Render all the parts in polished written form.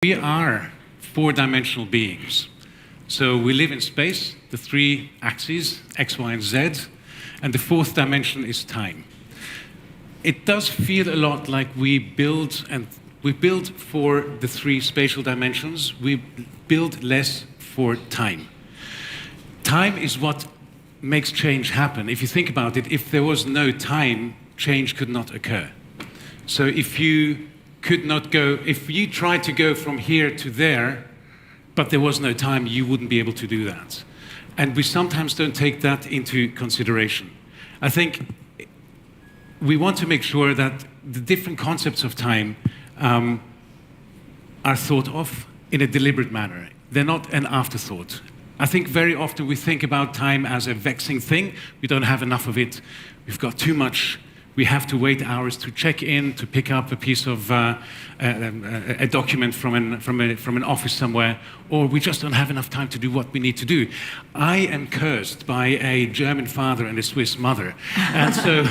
We are four-dimensional beings. So we live in space, the three axes, X, Y, and Z, and the fourth dimension is time. It does feel a lot like we build for the three spatial dimensions. We build less for time. Time is what makes change happen. If you think about it, if there was no time, change could not occur. So if you tried to go from here to there, but there was no time, you wouldn't be able to do that. And we sometimes don't take that into consideration. I think we want to make sure that the different concepts of time are thought of in a deliberate manner. They're not an afterthought. I think very often we think about time as a vexing thing. We don't have enough of it. We've got too much. We have to wait hours to check in, to pick up a piece of a document from an office somewhere, or we just don't have enough time to do what we need to do. I am cursed by a German father and a Swiss mother, and so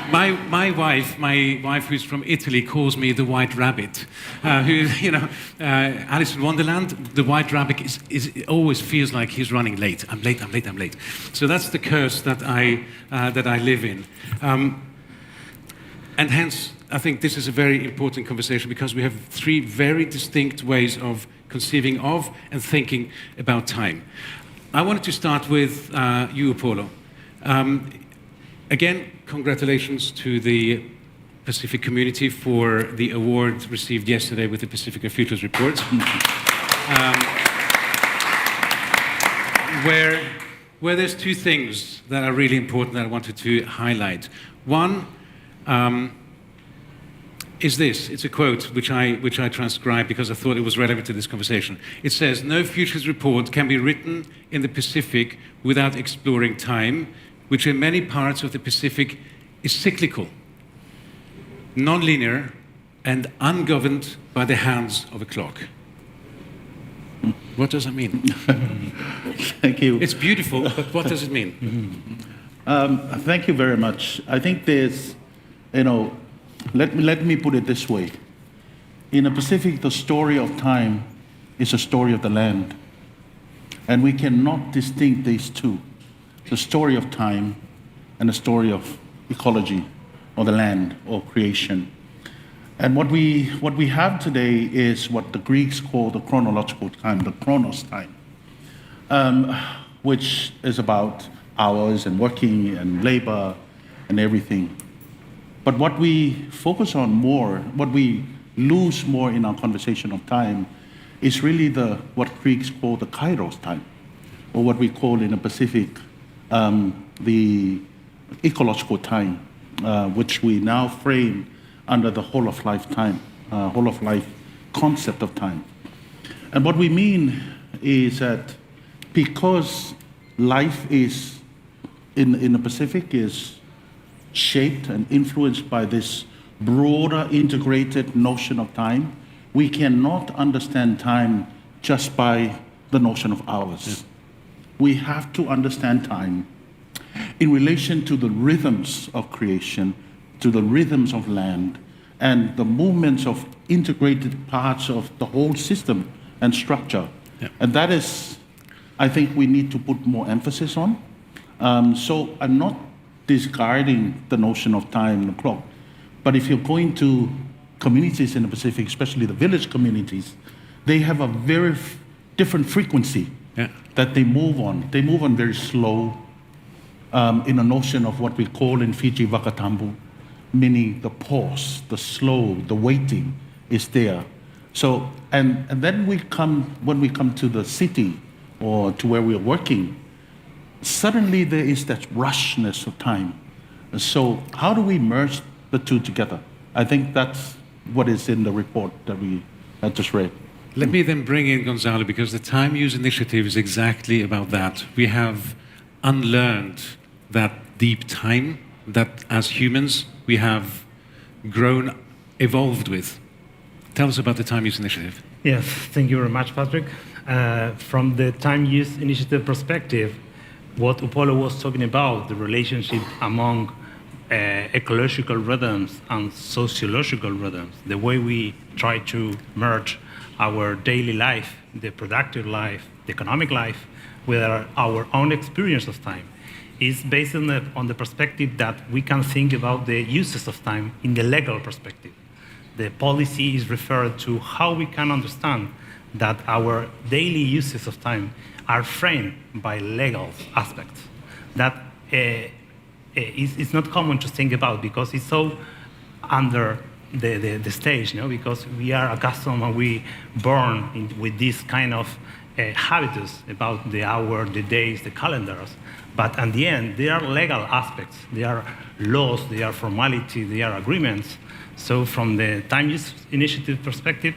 my wife who's from Italy calls me the White Rabbit. Alice in Wonderland, the White Rabbit always feels like he's running late. I'm late. So that's the curse that I live in. And hence, I think this is a very important conversation because we have three very distinct ways of conceiving of and thinking about time. I wanted to start with you, Upolu. Again, congratulations to the Pacific community for the award received yesterday with the Pasifika Futures Report. Where there's two things that are really important that I wanted to highlight. One, is this. It's a quote which I transcribed because I thought it was relevant to this conversation. It says, "No futures report can be written in the Pacific without exploring time, which in many parts of the Pacific is cyclical, non-linear, and ungoverned by the hands of a clock." What does that mean? Thank you. It's beautiful, but what does it mean? Thank you very much. I think there's, let me put it this way. In the Pacific, the story of time is a story of the land. And we cannot distinguish these two, the story of time and the story of ecology or the land or creation. And what we have today is what the Greeks call the chronological time, the chronos time, which is about hours and working and labor and everything. But what we focus on more, what we lose more in our conversation of time is really what Greeks call the kairos time, or what we call in the Pacific the ecological time, which we now frame under the whole of life time, whole of life concept of time. And what we mean is that because life is in the Pacific is shaped and influenced by this broader integrated notion of time, we cannot understand time just by the notion of hours. Yeah. We have to understand time in relation to the rhythms of creation, to the rhythms of land, and the movements of integrated parts of the whole system and structure. Yeah. And that is, I think we need to put more emphasis on. So I'm not discarding the notion of time and the clock, but if you're going to communities in the Pacific, especially the village communities, they have a very different frequency that they move on. They move on very slow in a notion of what we call in Fiji wakatambu, meaning the pause, the slow, the waiting is there. So, and then when we come to the city or to where we're working, suddenly there is that rushness of time. So how do we merge the two together? I think that's what is in the report that we had just read. Let me then bring in Gonzalo, because the Time Use Initiative is exactly about that. We have unlearned that deep time that as humans we have evolved with. Tell us about the Time Use Initiative. Yes, thank you very much, Patrick. From the Time Use Initiative perspective, what Upolu was talking about, the relationship among ecological rhythms and sociological rhythms, the way we try to merge our daily life, the productive life, the economic life, with our own experience of time, is based on the perspective that we can think about the uses of time in the legal perspective. The policy is referred to how we can understand that our daily uses of time are framed by legal aspects. That it's not common to think about because it's so under the stage, because we are accustomed and we born with this kind of habitus about the hour, the days, the calendars. But at the end, there are legal aspects. There are laws, there are formality, there are agreements. So from the time use initiative perspective,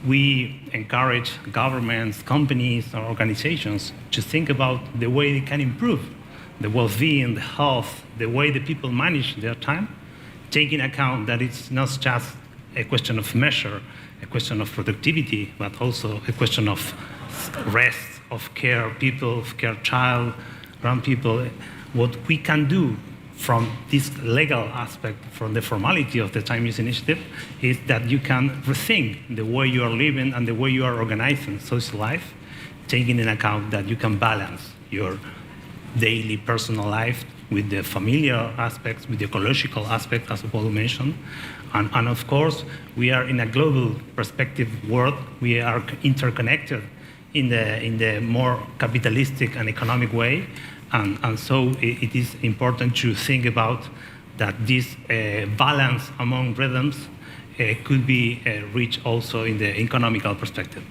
we encourage governments, companies, or organizations to think about the way they can improve the well-being, the health, the way the people manage their time, taking account that it's not just a question of measure, a question of productivity, but also a question of rest, of care people, of care child, ground people. What we can do from this legal aspect, from the formality of the time use initiative, is that you can rethink the way you are living and the way you are organizing social life, taking into account that you can balance your daily personal life with the familiar aspects, with the ecological aspect, as Upolu mentioned. And of course, we are in a global perspective world. We are interconnected in the more capitalistic and economic way. And so it is important to think about that this balance among rhythms could be reached also in the economical perspective.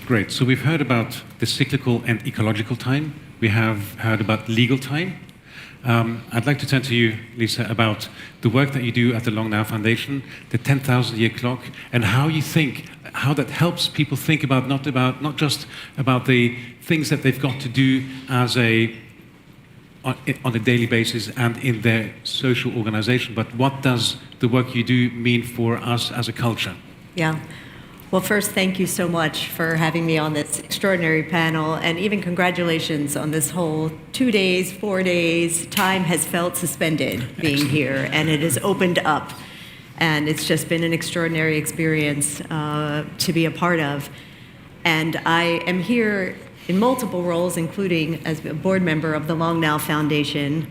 Great. So we've heard about the cyclical and ecological time. We have heard about legal time. I'd like to turn to you, Lisa, about the work that you do at the Long Now Foundation, the 10,000-year clock, and how you think, how that helps people think about not just about the things that they've got to do on a daily basis and in their social organization, but what does the work you do mean for us as a culture? Yeah. Well, first, thank you so much for having me on this extraordinary panel, and even congratulations on this whole 2 days, 4 days. Time has felt suspended being here, and it has opened up. And it's just been an extraordinary experience to be a part of. And I am here in multiple roles, including as a board member of the Long Now Foundation.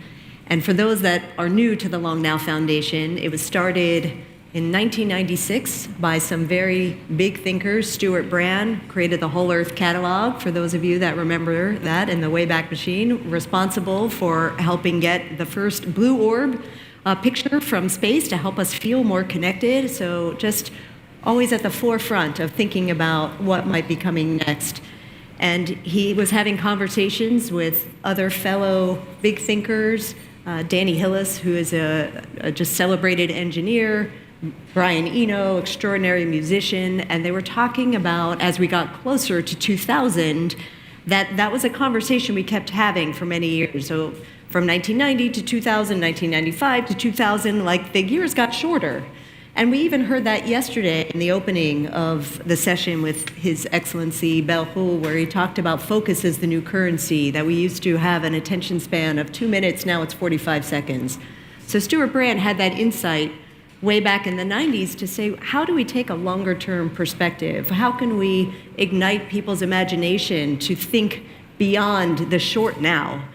And for those that are new to the Long Now Foundation, it was started in 1996 by some very big thinkers. Stuart Brand created the Whole Earth Catalog, for those of you that remember that in the Wayback Machine, responsible for helping get the first blue orb picture from space to help us feel more connected. So just always at the forefront of thinking about what might be coming next. And he was having conversations with other fellow big thinkers, Danny Hillis, who is a just celebrated engineer, Brian Eno, extraordinary musician, and they were talking about, as we got closer to 2000, that was a conversation we kept having for many years. So from 1990 to 2000, 1995 to 2000, like the years got shorter. And we even heard that yesterday in the opening of the session with His Excellency Belhul, where he talked about focus as the new currency, that we used to have an attention span of 2 minutes, now it's 45 seconds. So Stuart Brand had that insight way back in the 90s to say, how do we take a longer term perspective? How can we ignite people's imagination to think beyond the short now?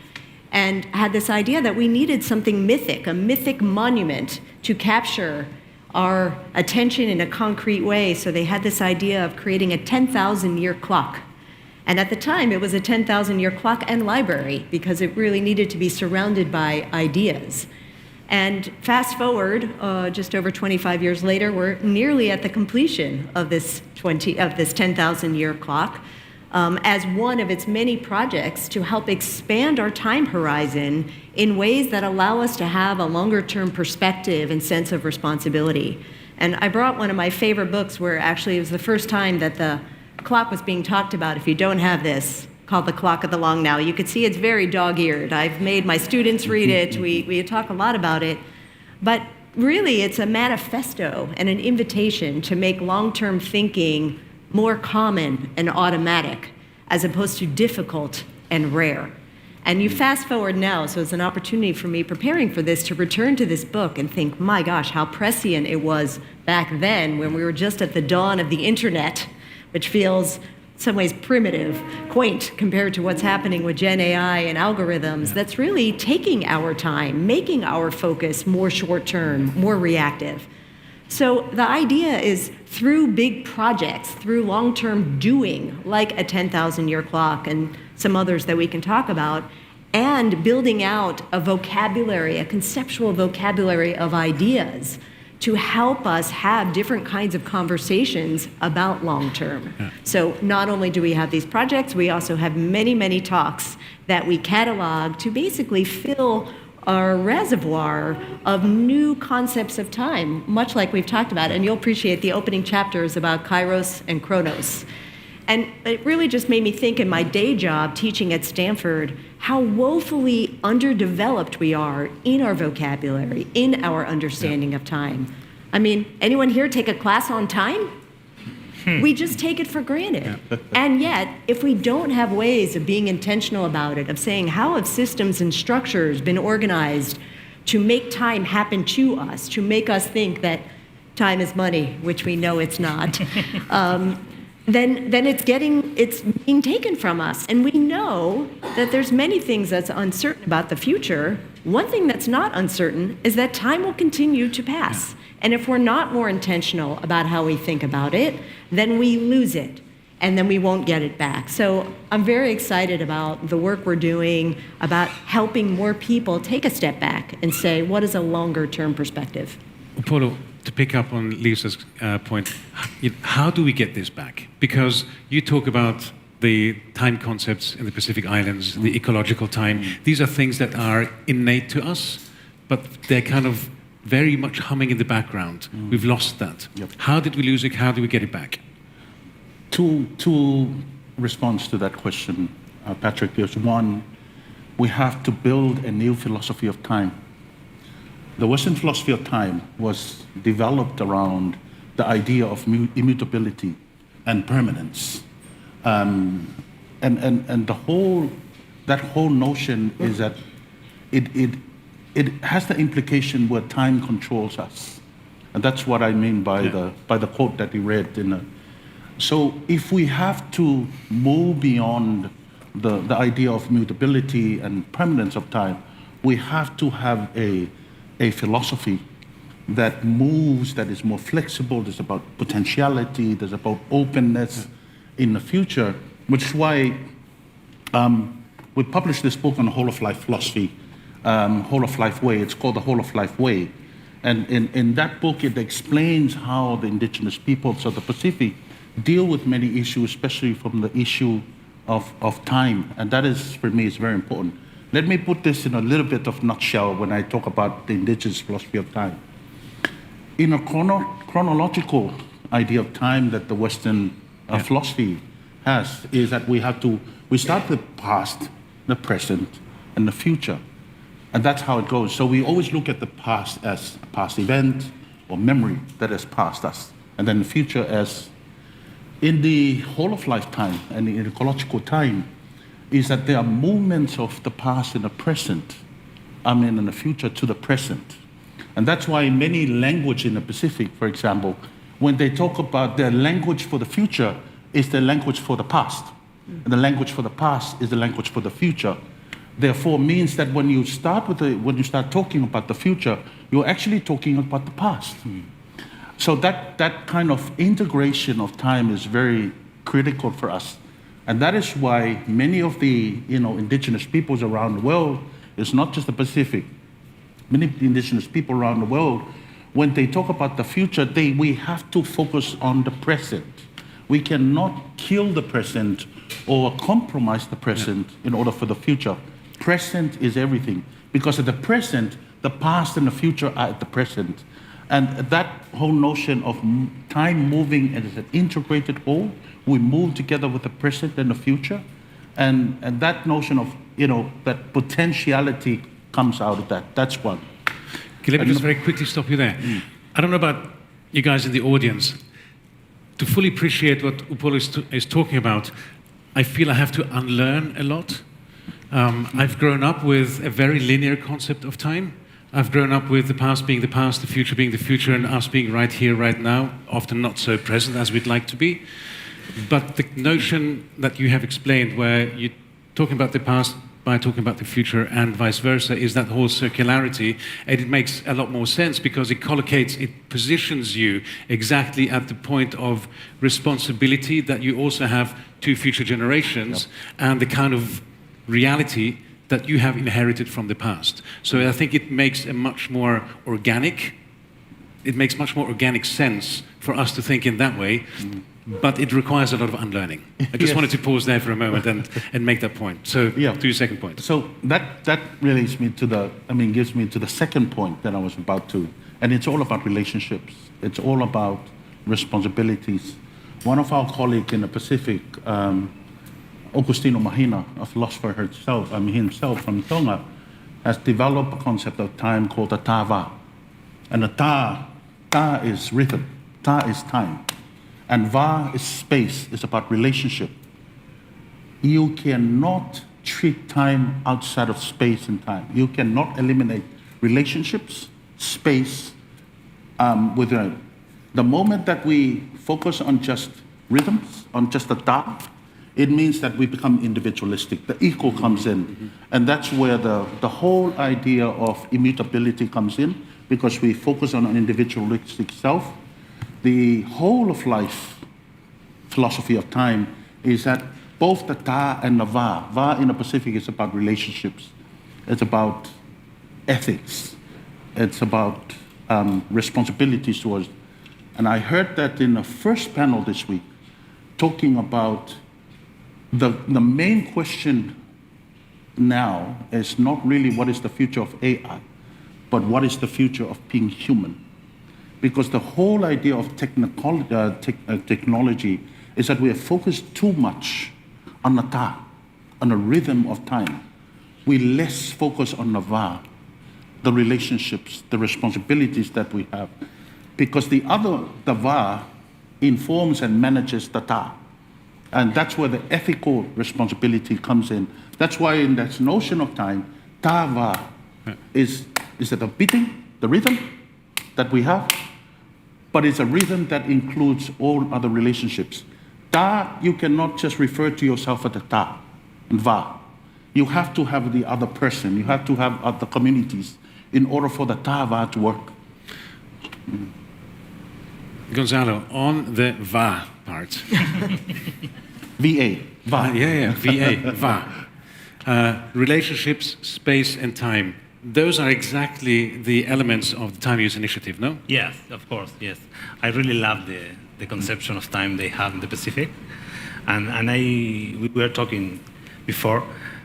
And had this idea that we needed something mythic, a mythic monument to capture our attention in a concrete way. So they had this idea of creating a 10,000-year clock. And at the time, it was a 10,000-year clock and library, because it really needed to be surrounded by ideas. And fast forward, just over 25 years later, we're nearly at the completion of this 10,000-year clock as one of its many projects to help expand our time horizon in ways that allow us to have a longer-term perspective and sense of responsibility. And I brought one of my favorite books where actually it was the first time that the clock was being talked about. If you don't have this, called The Clock of the Long Now. You could see it's very dog-eared. I've made my students read it. We talk a lot about it. But really, it's a manifesto and an invitation to make long-term thinking more common and automatic, as opposed to difficult and rare. And you fast forward now, so it's an opportunity for me preparing for this to return to this book and think, my gosh, how prescient it was back then when we were just at the dawn of the internet, which feels in some ways primitive, quaint compared to what's happening with Gen AI and algorithms, that's really taking our time, making our focus more short-term, more reactive. So the idea is through big projects, through long-term doing, like a 10,000-year clock and some others that we can talk about, and building out a vocabulary, a conceptual vocabulary of ideas to help us have different kinds of conversations about long-term. Yeah. So not only do we have these projects, we also have many, many talks that we catalog to basically fill our reservoir of new concepts of time, much like we've talked about. And you'll appreciate the opening chapters about kairos and chronos. And it really just made me think in my day job teaching at Stanford how woefully underdeveloped we are in our vocabulary, in our understanding of time. I mean, anyone here take a class on time? We just take it for granted. And yet, if we don't have ways of being intentional about it, of saying how have systems and structures been organized to make time happen to us, to make us think that time is money, which we know it's not, then it's being taken from us. And we know that there's many things that's uncertain about the future. One thing that's not uncertain is that time will continue to pass. And if we're not more intentional about how we think about it, then we lose it, and then we won't get it back. So I'm very excited about the work we're doing, about helping more people take a step back and say, what is a longer-term perspective? Upolu, to pick up on Lisa's point, how do we get this back? Because you talk about the time concepts in the Pacific Islands, the ecological time. These are things that are innate to us, but they're kind of very much humming in the background. We've lost that. Yep. How did we lose it? How do we get it back? Two responses to that question, Patrick. Is one, we have to build a new philosophy of time. The Western philosophy of time was developed around the idea of immutability and permanence. And that whole notion is that it has the implication where time controls us. And that's what I mean by the quote that you read. So if we have to move beyond the idea of mutability and permanence of time, we have to have a philosophy that moves, that is more flexible, that's about potentiality, that's about openness in the future, which is why we published this book on whole of life philosophy, whole of life way. It's called the Whole of Life Way. And in that book, it explains how the indigenous peoples of the Pacific deal with many issues, especially from the issue of time. And that is, for me, is very important. Let me put this in a little bit of nutshell when I talk about the indigenous philosophy of time. In a chronological idea of time that the Western philosophy has, is that we start with the past, the present, and the future. And that's how it goes. So we always look at the past as a past event or memory that has passed us, and then the future as in the whole of lifetime and in ecological time, is that there are movements of the past and the present, and the future to the present. And that's why many language in the Pacific, for example, when they talk about their language for the future, is the language for the past. And the language for the past is the language for the future. Therefore, means that when you start talking about the future, you're actually talking about the past. So that kind of integration of time is very critical for us. And that is why many of the indigenous peoples around the world, it's not just the Pacific, many indigenous people around the world, when they talk about the future, we have to focus on the present. We cannot kill the present or compromise the present in order for the future. Present is everything. Because at the present, the past and the future are at the present. And that whole notion of time moving as an integrated whole, we move together with the present and the future. And that notion of, that potentiality comes out of that. That's one. Okay, let me just very quickly stop you there. I don't know about you guys in the audience. To fully appreciate what Upolu is talking about, I feel I have to unlearn a lot. I've grown up with a very linear concept of time. I've grown up with the past being the past, the future being the future, and us being right here, right now, often not so present as we'd like to be. But the notion that you have explained, where you're talking about the past by talking about the future and vice versa, is that whole circularity, and it makes a lot more sense because it collocates, it positions you exactly at the point of responsibility that you also have to future generations and the kind of reality that you have inherited from the past. So I think it makes a much more organic, it makes much more organic sense for us to think in that way. But it requires a lot of unlearning. I just wanted to pause there for a moment and make that point. So to your second point. So that relates me to gives me to the second point that I was about to, and it's all about relationships. It's all about responsibilities. One of our colleagues in the Pacific, Augustino Mahina, a philosopher himself from Tonga, has developed a concept of time called the tā. And the tā is rhythm, tā is time. And va is space, it's about relationship. You cannot treat time outside of space and time. You cannot eliminate relationships, space, the moment that we focus on just rhythms, on just the ta, it means that we become individualistic. The ego comes in. And that's where the whole idea of immutability comes in, because we focus on an individualistic self. The whole of life philosophy of time is that both the ta and the va in the Pacific is about relationships. It's about ethics. It's about responsibilities towards. And I heard that in the first panel this week, talking about the main question now is not really what is the future of AI, but what is the future of being human. Because the whole idea of technology is that we are focused too much on the ta, on the rhythm of time. We less focus on the va, the relationships, the responsibilities that we have. Because the va, informs and manages the ta. And that's where the ethical responsibility comes in. That's why in that notion of time, ta va is it a beating, the rhythm that we have? But it's a rhythm that includes all other relationships. Ta, you cannot just refer to yourself as a ta and va. You have to have the other person. You have to have other communities in order for the ta va to work. Gonzalo, on the va part. VA, va. VA, va. Relationships, space, and time. Those are exactly the elements of the Time Use Initiative, no? Yes, of course, yes. I really love the conception of time they have in the Pacific. And we were talking before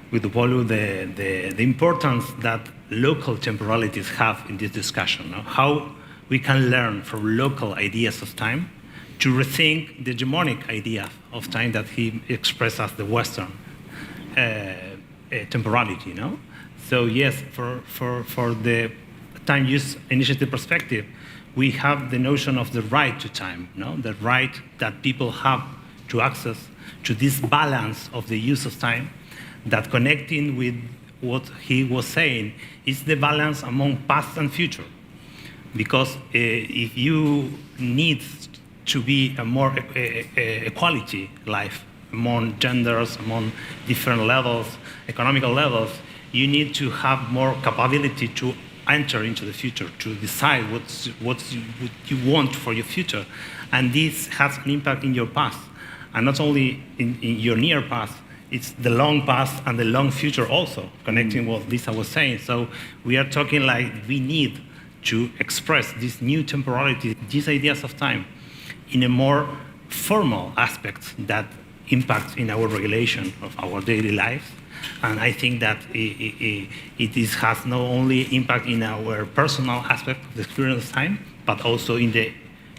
with Upolu the importance that local temporalities have in this discussion. No? How we can learn from local ideas of time to rethink the hegemonic idea of time that he expressed as the Western temporality, no? So yes, for the Time Use Initiative perspective, we have the notion of the right to time, no? The right that people have to access to this balance of the use of time, that connecting with what he was saying is the balance among past and future. Because if you need to be a more equality life among genders, among different levels, economical levels, you need to have more capability to enter into the future, to decide what you want for your future. And this has an impact in your past. And not only in your near past, it's the long past and the long future also, connecting what Lisa was saying. So we are talking like we need to express this new temporality, these ideas of time, in a more formal aspect that impacts in our regulation of our daily lives. And I think that it has not only impact in our personal aspect of the experience of time, but also in the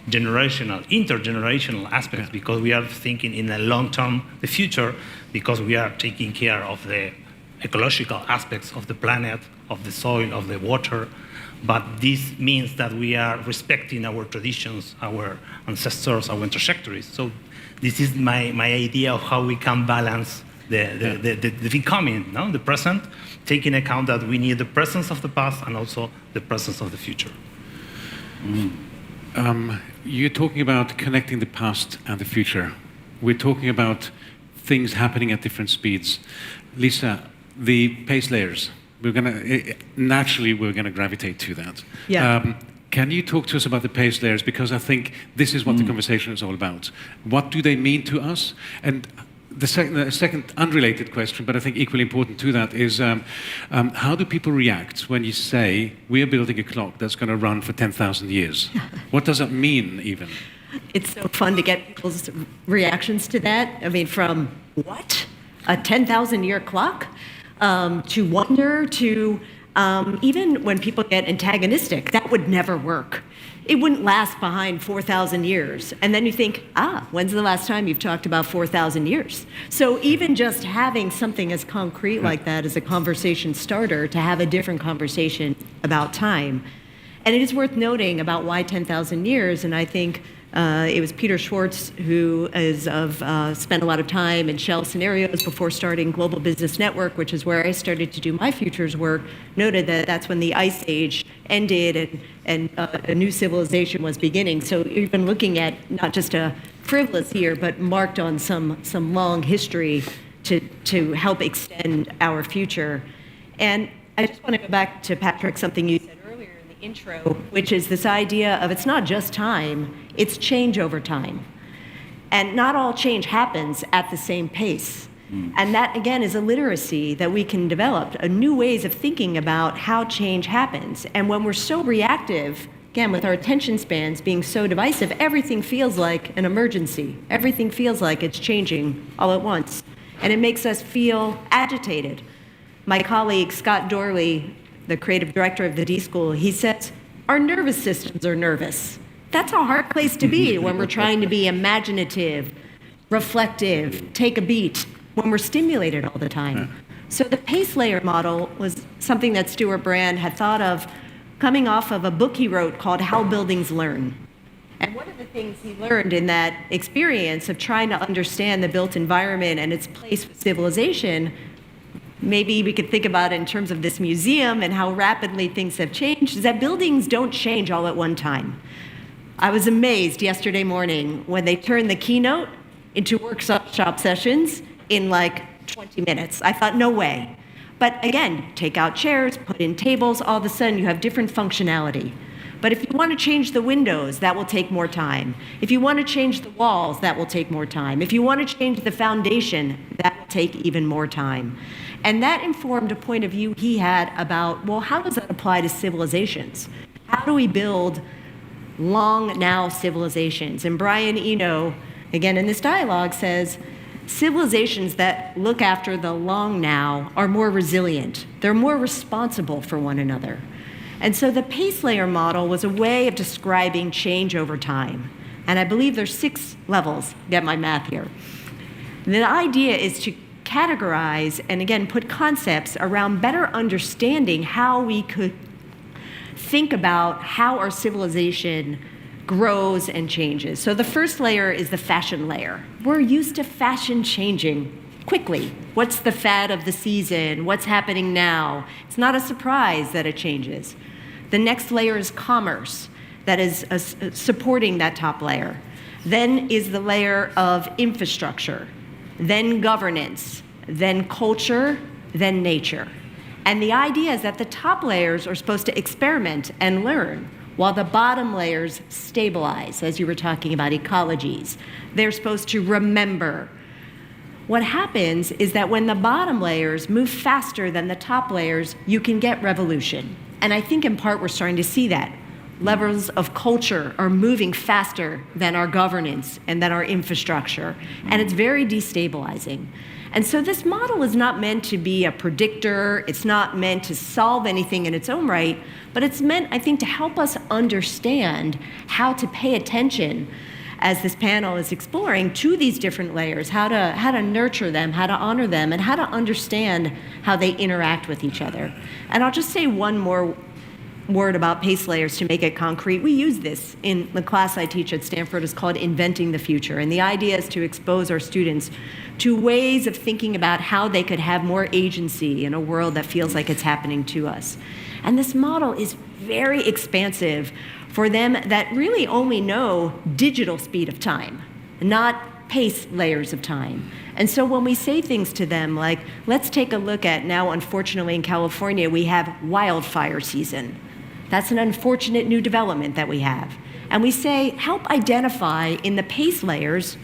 intergenerational aspects, because we are thinking in the long term, the future, because we are taking care of the ecological aspects of the planet, of the soil, of the water. But this means that we are respecting our traditions, our ancestors, our trajectories. So this is my idea of how we can balance the becoming, no? The present, taking account that we need the presence of the past and also the presence of the future. You're talking about connecting the past and the future. we're talking about things happening at different speeds. Lisa, the pace layers, naturally we're going to gravitate to that. Yeah. Can you talk to us about the pace layers? Because I think this is what the conversation is all about. What do they mean to us? And the second unrelated question, but I think equally important to that, is how do people react when you say, we are building a clock that's going to run for 10,000 years? What does that mean, even? It's so fun to get people's reactions to that. I mean, from what? A 10,000-year clock? To wonder, to even when people get antagonistic, that would never work. It wouldn't last behind 4,000 years. And then you think, when's the last time you've talked about 4,000 years? So even just having something as concrete like that as a conversation starter to have a different conversation about time. And it is worth noting about why 10,000 years, and I think it was Peter Schwartz, who spent a lot of time in shell scenarios before starting Global Business Network, which is where I started to do my futures work, noted that that's when the Ice Age ended and a new civilization was beginning. So you've been looking at not just a frivolous year, but marked on some long history to help extend our future. And I just want to go back to, Patrick, something you said earlier in the intro, which is this idea of it's not just time, it's change over time. And not all change happens at the same pace. And that, again, is a literacy that we can develop, new ways of thinking about how change happens. And when we're so reactive, again, with our attention spans being so divisive, everything feels like an emergency. Everything feels like it's changing all at once. And it makes us feel agitated. My colleague, Scott Dorley, the creative director of the D School, he says, our nervous systems are nervous. That's a hard place to be when we're trying to be imaginative, reflective, take a beat, when we're stimulated all the time. So the pace layer model was something that Stuart Brand had thought of coming off of a book he wrote called How Buildings Learn. And one of the things he learned in that experience of trying to understand the built environment and its place with civilization, maybe we could think about it in terms of this museum and how rapidly things have changed, is that buildings don't change all at one time. I was amazed yesterday morning when they turned the keynote into workshop sessions in like 20 minutes. I thought, no way. But again, take out chairs, put in tables, all of a sudden you have different functionality. But if you want to change the windows, that will take more time. If you want to change the walls, that will take more time. If you want to change the foundation, that will take even more time. And that informed a point of view he had about, well, how does that apply to civilizations? How do we build long now civilizations? And Brian Eno, again in this dialogue, says, civilizations that look after the long now are more resilient. They're more responsible for one another. And so the pace layer model was a way of describing change over time. And I believe there's 6 levels. Get my math here. The idea is to categorize and again put concepts around better understanding how we could think about how our civilization grows and changes. So the first layer is the fashion layer. We're used to fashion changing quickly. What's the fad of the season? What's happening now? It's not a surprise that it changes. The next layer is commerce, that is supporting that top layer. Then is the layer of infrastructure, then governance, then culture, then nature. And the idea is that the top layers are supposed to experiment and learn, while the bottom layers stabilize, as you were talking about ecologies. They're supposed to remember. What happens is that when the bottom layers move faster than the top layers, you can get revolution. And I think in part we're starting to see that. Levels of culture are moving faster than our governance and than our infrastructure. And it's very destabilizing. And so this model is not meant to be a predictor. It's not meant to solve anything in its own right, but it's meant, I think, to help us understand how to pay attention, as this panel is exploring, to these different layers, how to nurture them, how to honor them, and how to understand how they interact with each other. And I'll just say one more word about pace layers to make it concrete. We use this in the class I teach at Stanford. It's called Inventing the Future. And the idea is to expose our students to ways of thinking about how they could have more agency in a world that feels like it's happening to us. And this model is very expansive for them that really only know digital speed of time, not pace layers of time. And so when we say things to them like, let's take a look at now, unfortunately in California, we have wildfire season. That's an unfortunate new development that we have. And we say, help identify in the pace layers,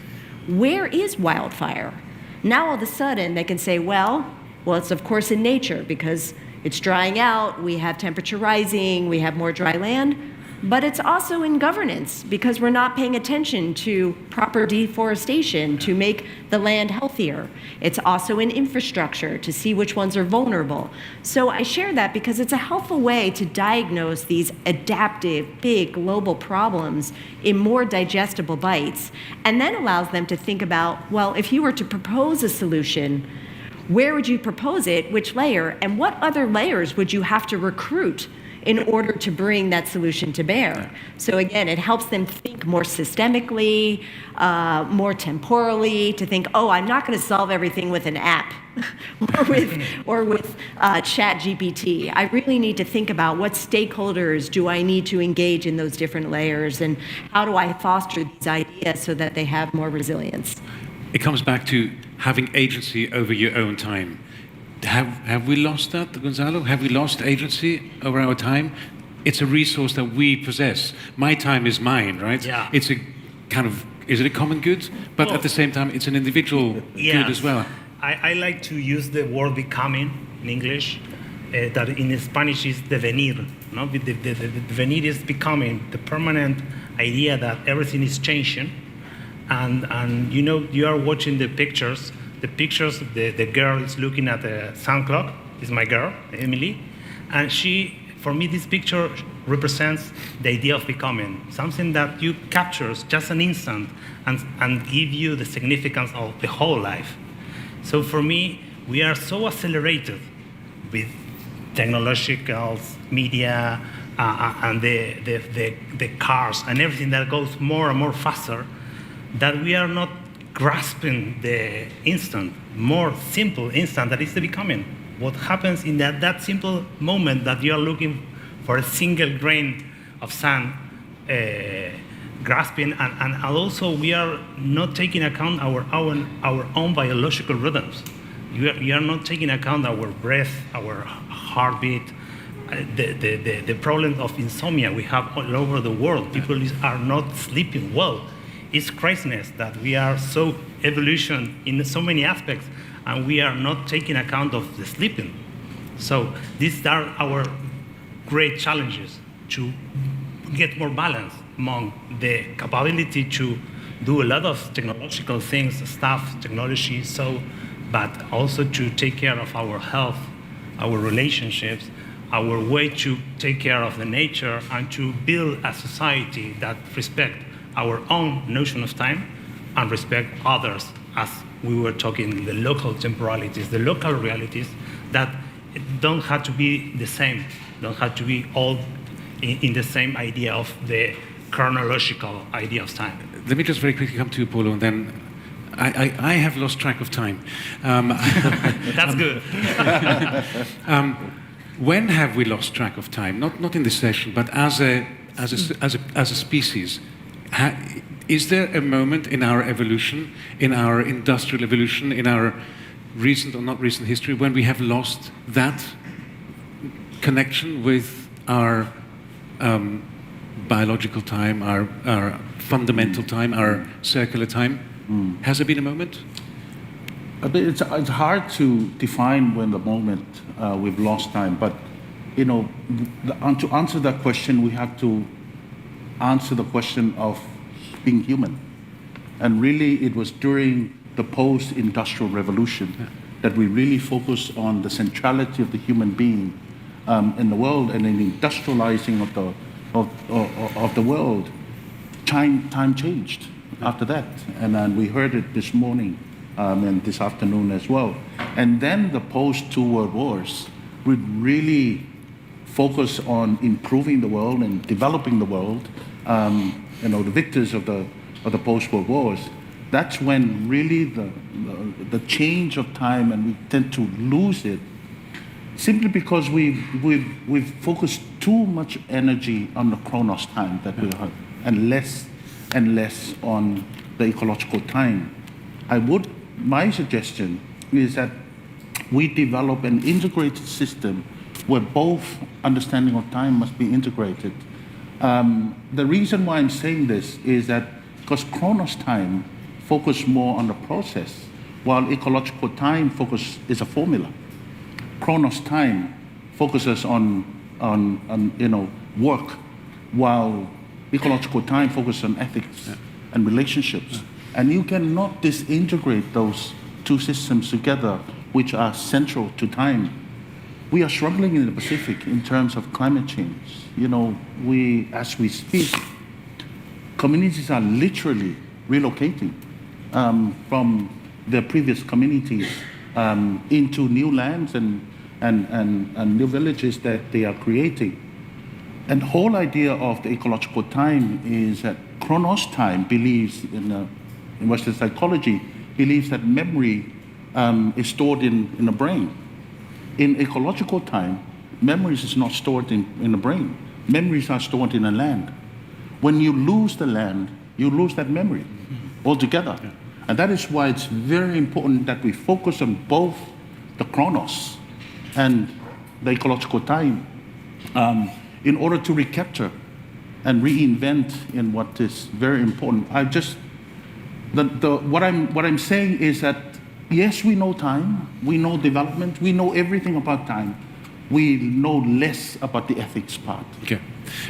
where is wildfire? Now all of a sudden they can say, well, it's of course in nature because it's drying out, we have temperature rising, we have more dry land, but it's also in governance because we're not paying attention to proper deforestation to make the land healthier. It's also in infrastructure to see which ones are vulnerable. So I share that because it's a helpful way to diagnose these adaptive, big global problems in more digestible bites, and then allows them to think about, well, if you were to propose a solution, where would you propose it, which layer, and what other layers would you have to recruit in order to bring that solution to bear? So again, it helps them think more systemically, more temporally, to think, oh, I'm not going to solve everything with an app or with ChatGPT. I really need to think about what stakeholders do I need to engage in those different layers, and how do I foster these ideas so that they have more resilience? It comes back to having agency over your own time. Have we lost that, Gonzalo? Have we lost agency over our time? It's a resource that we possess. My time is mine, right? Yeah. It's a kind of, is it a common good? But at the same time, it's an individual good as well. I like to use the word becoming in English, that in Spanish is devenir. No? The devenir is becoming, the permanent idea that everything is changing. And you know, you are watching the pictures, the girl is looking at the sun clock, is my girl, Emily, and for me, this picture represents the idea of becoming, something that you captures just an instant and give you the significance of the whole life. So for me, we are so accelerated with technological media and the cars and everything that goes more and more faster, that we are not grasping the instant, more simple instant that is the becoming. What happens in that simple moment that you are looking for a single grain of sand, grasping, and also we are not taking account our own biological rhythms. You are not taking account our breath, our heartbeat, the problem of insomnia we have all over the world. People are not sleeping well. It's craziness that we are so evolution in so many aspects, and we are not taking account of the sleeping. So these are our great challenges, to get more balance among the capability to do a lot of technological things, technology, but also to take care of our health, our relationships, our way to take care of the nature, and to build a society that respects our own notion of time and respect others, as we were talking, the local temporalities, the local realities that don't have to be the same, don't have to be all in the same idea of the chronological idea of time. Let me just very quickly come to Upolu, and then I have lost track of time. That's good. When have we lost track of time? Not in this session, but as a species. Is there a moment in our evolution, in our industrial evolution, in our recent or not recent history, when we have lost that connection with our biological time, our fundamental time, our circular time? Has there been a moment? It's hard to define when the moment we've lost time, but you know, to answer that question, we have to answer the question of being human. And really, it was during the post-industrial revolution that we really focused on the centrality of the human being in the world, and in the industrializing of the world. Time changed after that, and we heard it this morning and this afternoon as well. And then the post-two world wars would really focus on improving the world and developing the world. The victors of the post-world wars. That's when really the change of time, and we tend to lose it simply because we've focused too much energy on the chronos time that we have, and less on the ecological time. my suggestion is that we develop an integrated system where both understanding of time must be integrated. The reason why I'm saying this is that because Chronos time focus more on the process, while ecological time focus is a formula. Chronos time focuses on work, while ecological time focuses on ethics and relationships. And you cannot disintegrate those two systems together, which are central to time. We are struggling in the Pacific in terms of climate change. As we speak, communities are literally relocating from their previous communities into new lands and new villages that they are creating. And the whole idea of the ecological time is that Chronos time believes in Western psychology, believes that memory is stored in the brain. In ecological time, memories is not stored in the brain. Memories are stored in the land. When you lose the land, you lose that memory altogether. Yeah. And that is why it's very important that we focus on both the Chronos and the ecological time in order to recapture and reinvent in what is very important. What I'm saying is that yes, we know time, we know development, we know everything about time. We know less about the ethics part. Okay.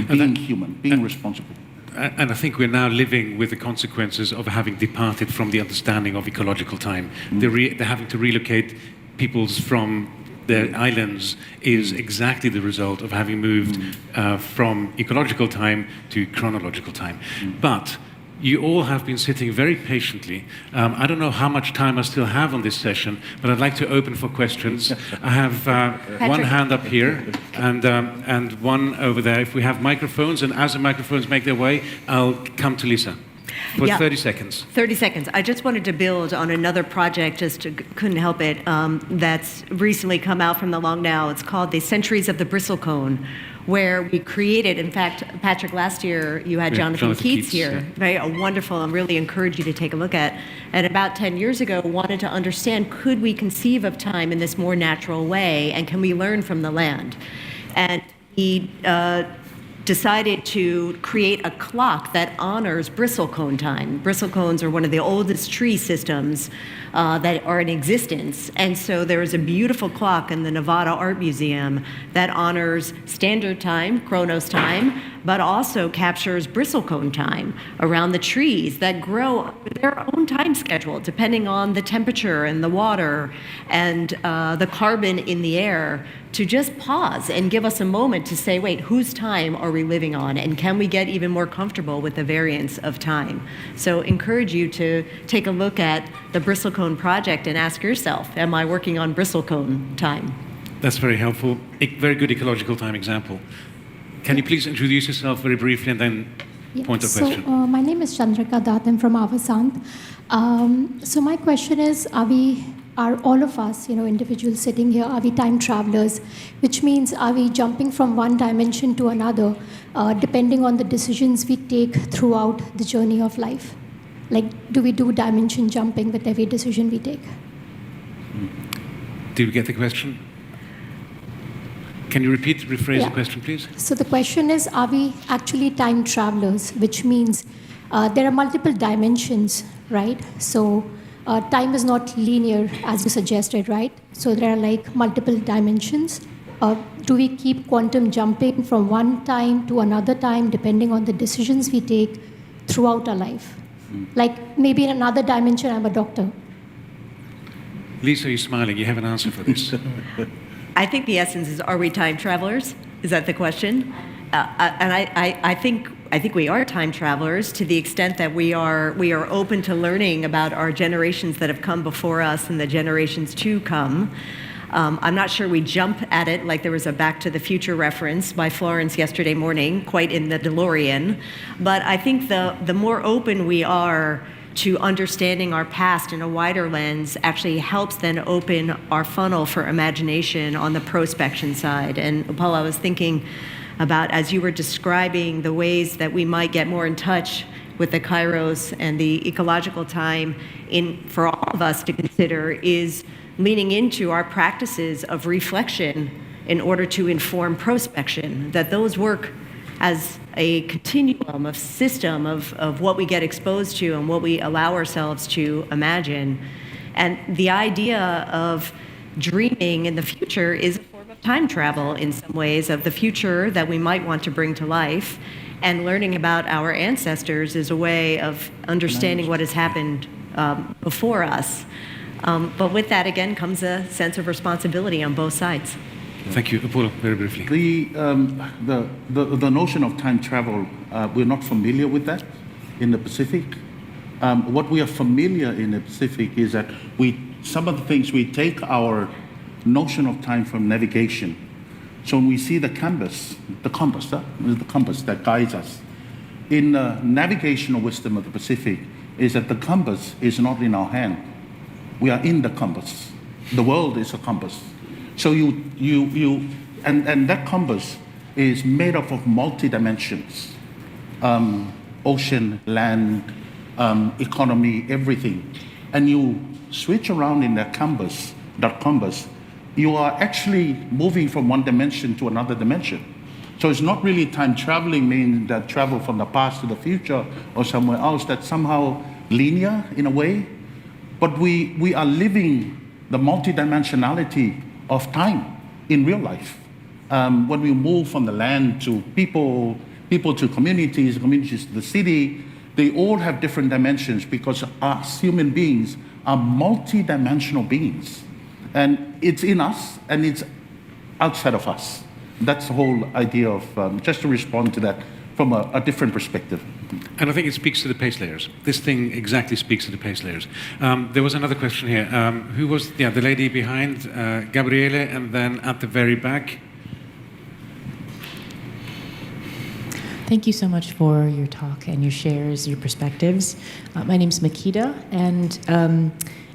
Being human, being responsible. And I think we're now living with the consequences of having departed from the understanding of ecological time. They're having to relocate peoples from their islands is exactly the result of having moved from ecological time to chronological time. But you all have been sitting very patiently. I don't know how much time I still have on this session, but I'd like to open for questions. I have one hand up here and one over there. If we have microphones, and as the microphones make their way, I'll come to Lisa. For 30 seconds. 30 seconds. I just wanted to build on another project, couldn't help it, that's recently come out from the Long Now. It's called the Centuries of the Bristlecone, where we created, in fact, Patrick, last year you had Jonathan Keats here. Very wonderful, and really encourage you to take a look at. And about 10 years ago, wanted to understand, could we conceive of time in this more natural way, and can we learn from the land? And he decided to create a clock that honors bristlecone time. Bristlecones are one of the oldest tree systems that are in existence. And so there is a beautiful clock in the Nevada Art Museum that honors standard time, Chronos time, but also captures bristlecone time around the trees that grow their own time schedule, depending on the temperature and the water and the carbon in the air, to just pause and give us a moment to say, wait, whose time are we living on? And can we get even more comfortable with the variance of time? So encourage you to take a look at the Bristlecone Project and ask yourself, am I working on bristlecone time? That's very helpful. A very good ecological time example. Can you please introduce yourself very briefly and then point a question? So my name is Chandrika Datt. I'm from Avasant. So my question is, are all of us, individuals sitting here, are we time travelers? Which means, are we jumping from one dimension to another, depending on the decisions we take throughout the journey of life? Like, do we do dimension jumping with every decision we take? Did you get the question? Can you rephrase the question, please? So the question is, are we actually time travelers? Which means there are multiple dimensions, right? So time is not linear, as you suggested, right? So there are like multiple dimensions. Do we keep quantum jumping from one time to another time, depending on the decisions we take throughout our life? Like maybe in another dimension, I'm a doctor. Lisa, you're smiling. You have an answer for this. I think the essence is, are we time travelers? Is that the question? And I think we are time travelers to the extent that we are open to learning about our generations that have come before us and the generations to come. I'm not sure we jump at it like there was a Back to the Future reference by Florence yesterday morning, quite in the DeLorean. But I think the more open we are to understanding our past in a wider lens actually helps then open our funnel for imagination on the prospection side. And Upolu, I was thinking about, as you were describing the ways that we might get more in touch with the kairos and the ecological time for all of us to consider is leaning into our practices of reflection in order to inform prospection, that those work as a continuum of system of what we get exposed to and what we allow ourselves to imagine. And the idea of dreaming in the future is a form of time travel in some ways, of the future that we might want to bring to life. And learning about our ancestors is a way of understanding what has happened before us. But with that, again, comes a sense of responsibility on both sides. Thank you. Upolu, very briefly. The notion of time travel, we're not familiar with that in the Pacific. What we are familiar in the Pacific is that some of the things we take our notion of time from navigation. So when we see the compass that guides us. In the navigational wisdom of the Pacific is that the compass is not in our hand. We are in the compass. The world is a compass. So and that compass is made up of multi-dimensions. Ocean, land, economy, everything. And you switch around in that compass, you are actually moving from one dimension to another dimension. So it's not really time traveling, meaning that travel from the past to the future or somewhere else. That's somehow linear in a way. But we are living the multidimensionality of time in real life. When we move from the land to people to communities to the city, they all have different dimensions because us human beings are multidimensional beings. And it's in us and it's outside of us. That's the whole idea of, just to respond to that from a different perspective. And I think it speaks to the pace layers. This thing exactly speaks to the pace layers. There was another question here. Who was, the lady behind, Gabriele, and then at the very back. Thank you so much for your talk and your shares, your perspectives. My name's Makita, and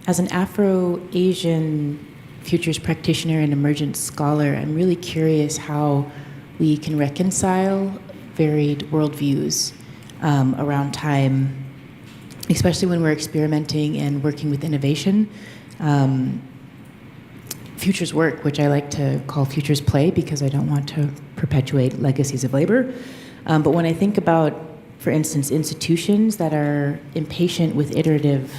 as an Afro-Asian futures practitioner and emergent scholar, I'm really curious how we can reconcile varied worldviews around time, especially when we're experimenting and working with innovation. Futures work, which I like to call futures play because I don't want to perpetuate legacies of labor. But when I think about, for instance, institutions that are impatient with iterative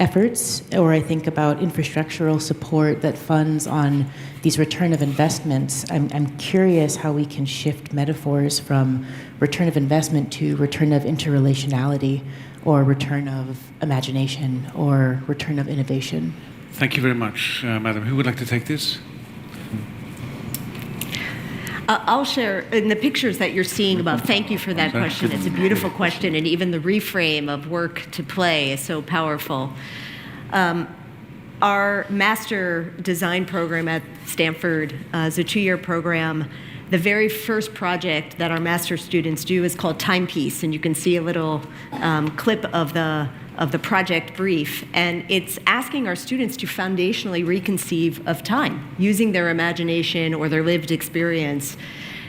efforts, or I think about infrastructural support that funds on these return of investments, I'm curious how we can shift metaphors from return of investment to return of interrelationality, or return of imagination, or return of innovation. Thank you very much, Madam. Who would like to take this? I'll share in the pictures that you're seeing about, thank you for that question. It's a beautiful question, and even the reframe of work to play is so powerful. Our master design program at Stanford is a 2-year program. The very first project that our master students do is called Timepiece, and you can see a little clip of the project brief, and it's asking our students to foundationally reconceive of time using their imagination or their lived experience,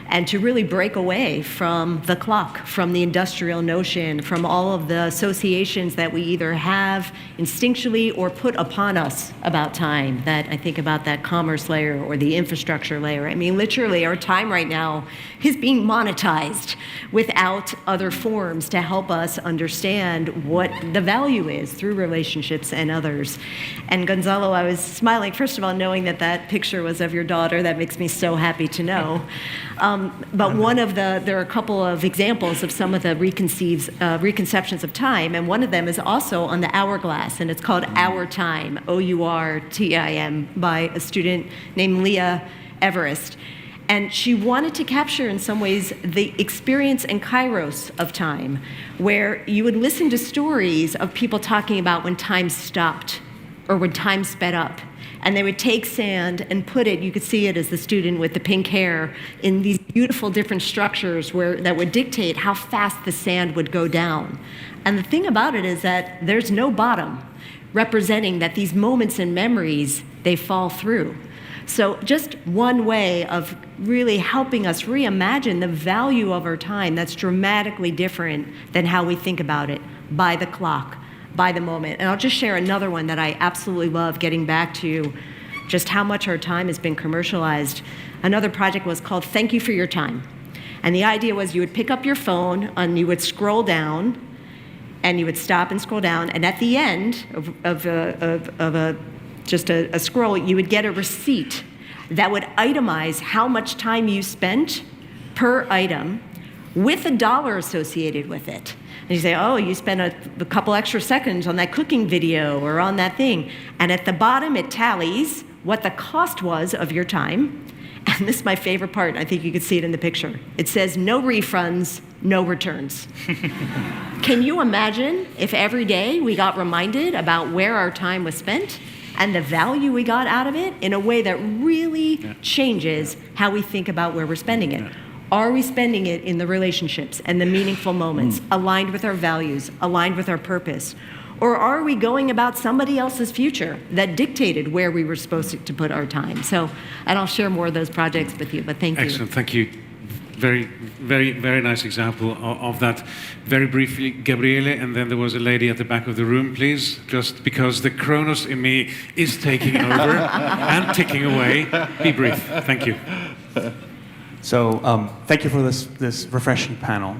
and to really break away from the clock, from the industrial notion, from all of the associations that we either have instinctually or put upon us about time. That I think about that commerce layer or the infrastructure layer. I mean, literally, our time right now is being monetized without other forms to help us understand what the value is through relationships and others. And Gonzalo, I was smiling, first of all, knowing that that picture was of your daughter. That makes me so happy to know. But there are a couple of examples of some of the reconceptions of time, and one of them is also on the hourglass, and it's called Our Time, OURTIM, by a student named Leah Everest. And she wanted to capture, in some ways, the experience and kairos of time, where you would listen to stories of people talking about when time stopped or when time sped up. And they would take sand and put it, you could see it as the student with the pink hair, in these beautiful different structures that would dictate how fast the sand would go down. And the thing about it is that there's no bottom, representing that these moments and memories, they fall through. So just one way of really helping us reimagine the value of our time that's dramatically different than how we think about it, by the clock, by the moment. And I'll just share another one that I absolutely love, getting back to just how much our time has been commercialized. Another project was called Thank You for Your Time. And the idea was you would pick up your phone and you would scroll down, and you would stop and scroll down, and at the end of a scroll, you would get a receipt that would itemize how much time you spent per item with a dollar associated with it. And you say, oh, you spent a couple extra seconds on that cooking video or on that thing. And at the bottom, it tallies what the cost was of your time. And this is my favorite part. I think you can see it in the picture. It says, no refunds, no returns. Can you imagine if every day we got reminded about where our time was spent and the value we got out of it in a way that really changes how we think about where we're spending it? Are we spending it in the relationships and the meaningful moments, aligned with our values, aligned with our purpose? Or are we going about somebody else's future that dictated where we were supposed to put our time? So, and I'll share more of those projects with you, but thank you. Excellent, thank you. Very, very, very nice example of that. Very briefly, Gabriele, and then there was a lady at the back of the room, please, just because the Chronos in me is taking over and ticking away. Be brief, thank you. So, thank you for this refreshing panel.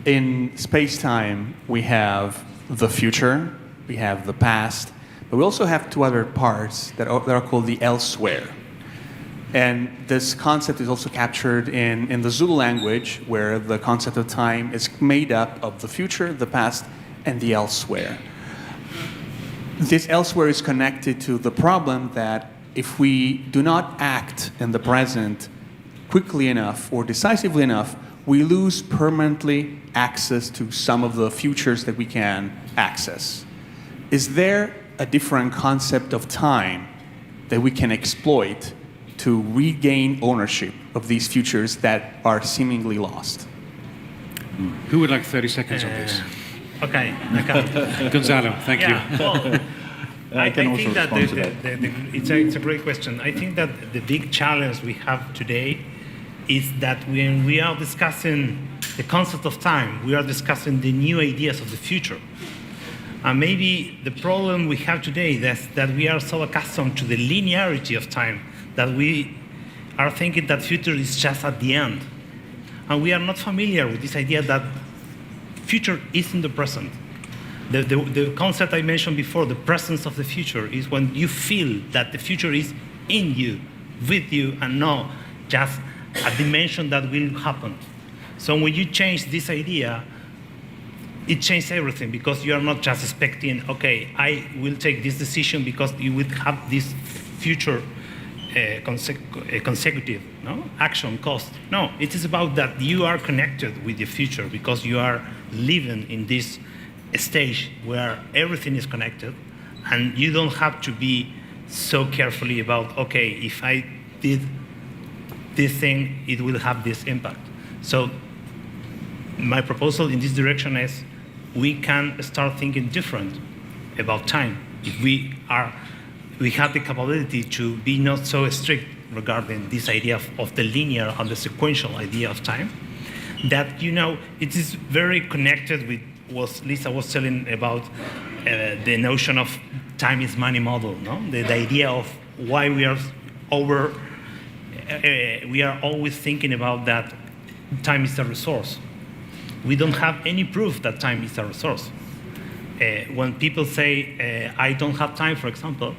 In space-time, we have the future, we have the past, but we also have two other parts that are called the elsewhere. And this concept is also captured in the Zulu language, where the concept of time is made up of the future, the past, and the elsewhere. This elsewhere is connected to the problem that if we do not act in the present quickly enough or decisively enough, we lose permanently access to some of the futures that we can access. Is there a different concept of time that we can exploit to regain ownership of these futures that are seemingly lost? Who would like 30 seconds on this? Okay, I can. Gonzalo, thank you. Well, I can also think that, respond to that. it's a great question. I think that the big challenge we have today is that when we are discussing the concept of time, we are discussing the new ideas of the future. And maybe the problem we have today is that we are so accustomed to the linearity of time that we are thinking that future is just at the end. And we are not familiar with this idea that future is in the present. The concept I mentioned before, the presence of the future, is when you feel that the future is in you, with you, and not just a dimension that will happen. So when you change this idea, it changes everything, because you are not just expecting, okay, I will take this decision because you will have this future consecutive action cost. No, it is about that you are connected with the future because you are living in this stage where everything is connected, and you don't have to be so carefully about, okay, if I did this thing, it will have this impact. So my proposal in this direction is we can start thinking different about time. If we have the capability to be not so strict regarding this idea of the linear and the sequential idea of time, that, it is very connected with what Lisa was telling about the notion of time is money model, no? The idea of why we are always thinking about that time is a resource. We don't have any proof that time is a resource. When people say, I don't have time, for example,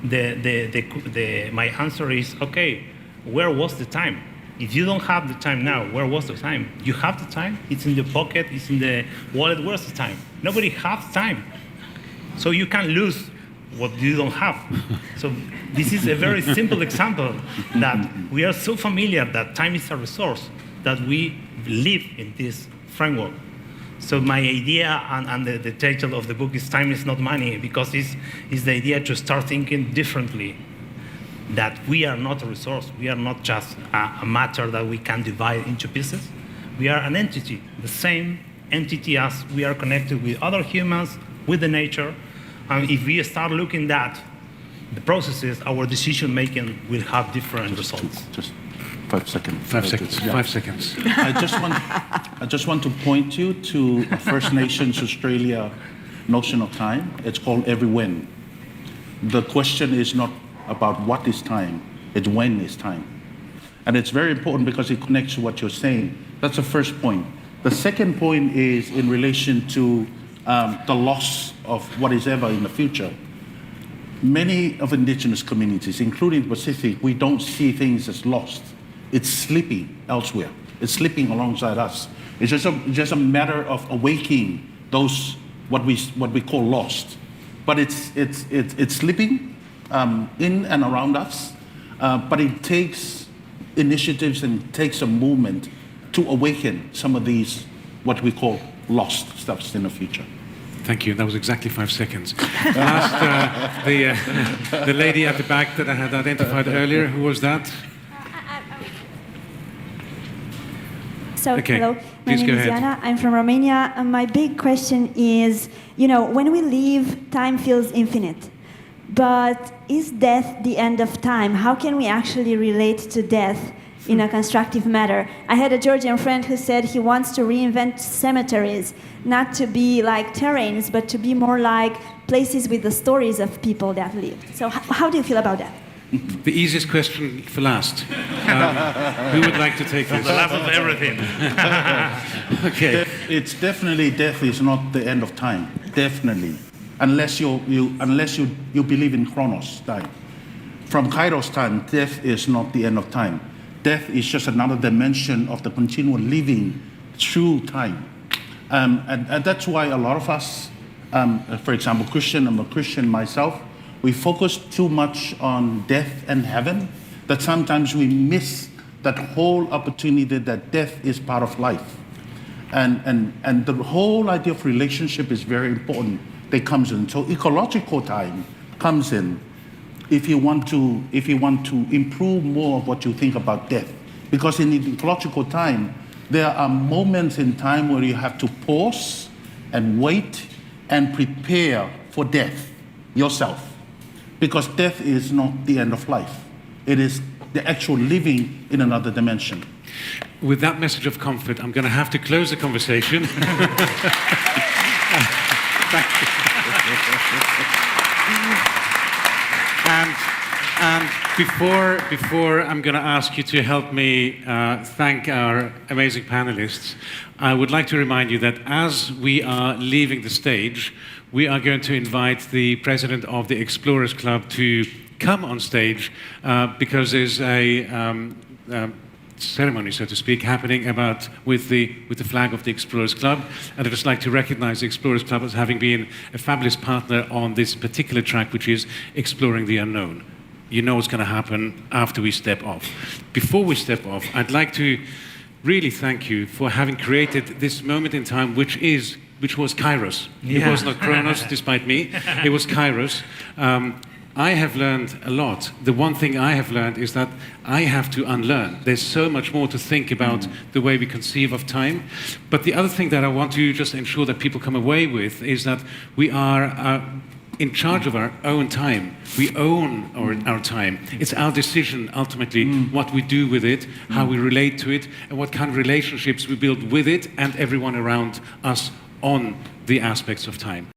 my answer is, okay, where was the time? If you don't have the time now, where was the time? You have the time, it's in the pocket, it's in the wallet, where's the time? Nobody has time. So you can't lose what you don't have. So this is a very simple example that we are so familiar that time is a resource that we live in this framework. So my idea and the title of the book is Time is Not Money, because it's the idea to start thinking differently, that we are not a resource. We are not just a matter that we can divide into pieces. We are an entity, the same entity as we are connected with other humans, with the nature. And if we start looking that the processes, our decision making will have different results. Just 5 seconds. 5 seconds. Yeah. 5 seconds. I just want to point you to a First Nations Australia notion of time. It's called every when. The question is not about what is time, it's when is time. And it's very important because it connects to what you're saying. That's the first point. The second point is in relation to the loss of what is ever in the future. Many of indigenous communities, including the Pacific, we don't see things as lost. It's sleeping elsewhere. It's sleeping alongside us. It's just a matter of awakening those what we call lost. But it's sleeping in and around us. But it takes initiatives and it takes a movement to awaken some of these what we call lost stuffs in the future. Thank you. That was exactly 5 seconds. Last, the lady at the back that I had identified earlier, who was that? So, Okay, hello, my please name go is ahead. Yana. I'm from Romania. And my big question is, when we live, time feels infinite. But is death the end of time? How can we actually relate to death in a constructive manner? I had a Georgian friend who said he wants to reinvent cemeteries, not to be like terrains, but to be more like places with the stories of people that lived. So how do you feel about that? The easiest question for last. Who would like to take this? The last of everything. Okay. It's definitely death is not the end of time. Definitely, unless you believe in Chronos time. From Kairos time, death is not the end of time. Death is just another dimension of the continual living through time, and that's why a lot of us, for example, Christian. I'm a Christian myself. We focus too much on death and heaven that sometimes we miss that whole opportunity that death is part of life. And the whole idea of relationship is very important. That comes in. So ecological time comes in if you want to improve more of what you think about death. Because in ecological time, there are moments in time where you have to pause and wait and prepare for death yourself. Because death is not the end of life. It is the actual living in another dimension. With that message of comfort, I'm going to have to close the conversation. And before I'm going to ask you to help me thank our amazing panelists, I would like to remind you that as we are leaving the stage, we are going to invite the president of the Explorers Club to come on stage because there's a ceremony, so to speak, happening with the flag of the Explorers Club. And I'd just like to recognize the Explorers Club as having been a fabulous partner on this particular track, which is Exploring the Unknown. You know what's going to happen after we step off. Before we step off, I'd like to really thank you for having created this moment in time, which was Kairos. Yeah. It was not Chronos, despite me. It was Kairos. I have learned a lot. The one thing I have learned is that I have to unlearn. There's so much more to think about the way we conceive of time. But the other thing that I want to just ensure that people come away with is that we are in charge of our own time. We own our time. It's our decision, ultimately, what we do with it, how we relate to it, and what kind of relationships we build with it and everyone around us on the aspects of time.